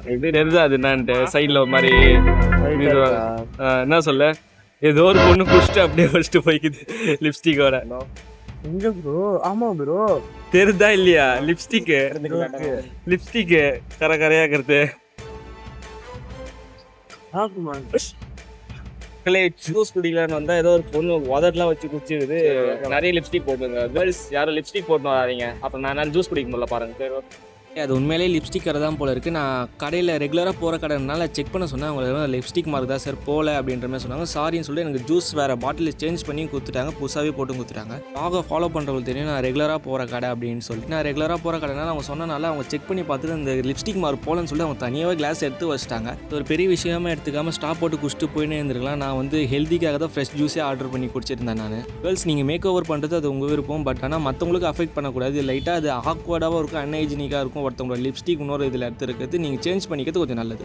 தெரியுதா அது என்னான்ட்டு சைடில் ஒரு மாதிரி White இது இருக்கா? என்ன சொல்ல ஏதோ ஒரு பொண்ணு குடிச்சிட்டு அப்படியே ஃபர்ஸ்ட் போய்க்குது லிப்ஸ்டிக்கோட. எங்க ப்ரோ? ஆமா ப்ரோ. தெரியுதா இல்லையா? லிப்ஸ்டிக்கு கரை கரையாக்குறது. ஜூஸ் குடிக்கலான்னு வந்தா ஏதோ ஒரு பொண்ணு உதட்டெல்லாம் வச்சு குடிச்சிருக்குது. நிறைய லிப்ஸ்டிக் போட்டுங்க. கேர்ள்ஸ் யாரும் லிப்ஸ்டிக் போட்டு வராதீங்க. அப்புறம் நான் ஜூஸ் குடிக்க முடியல பாருங்க. அது உண்மையிலேயே லிப்ஸ்டிக் கடை தான் போல இருக்குது. நான் கடையில் ரெகுலராக போகிற கடைனால செக் பண்ண சொன்னேன். அவங்க லிப்ஸ்டிக் மார்க் தான் சார் போகல அப்படின்ற மாதிரி சொன்னாங்க. சாரின்னு சொல்லிட்டு எனக்கு ஜூஸ் வேறு பாட்டில் சேஞ்ச் பண்ணி கொடுத்துட்டாங்க, புதுசாகவே போட்டு கொடுத்துட்டாங்க. ஆக ஃபாலோ பண்ணுறவங்களுக்கு தெரியும் நான் ரெகுலராக போகிற கடை அப்படின்னு சொல்லிட்டு. நான் ரெகுலராக போகிற கடைனால அவங்க சொன்னனால அவங்க செக் பண்ணி பார்த்துட்டு அந்த லிப்ஸ்டிக் மார்க் போகலன்னு சொல்லிட்டு அவங்க தனியாகவே கிளாஸ் எடுத்து வச்சிட்டாங்க. ஒரு பெரிய விஷயமா எடுத்துக்காமல் ஸ்டாப் போட்டு குடிச்சிட்டு போயினே இருந்திருக்கலாம். நான் வந்து ஹெல்த்திக்காக தான் ஃப்ரெஷ் ஜூஸே ஆர்டர் பண்ணி குடிச்சிருந்தேன் நான். கேர்ள்ஸ் நீங்கள் மேக் ஓவர் பண்ணுறது அது உங்கள் விருப்பம். பட் ஆனால் மற்றவங்களுக்கு அஃபெக்ட் பண்ணக்கூடாது. லைட்டாக அது ஆக்வர்டாகவும் இருக்கும், அன்ஹைஜீனிக்காக இருக்கும். ஒருத்தவங்களோட லிப்ஸ்டிக் இன்னொரு இதில் எடுத்து இருக்கிறது நீங்கள் சேஞ்ச் பண்ணிக்கிறது கொஞ்சம் நல்லது.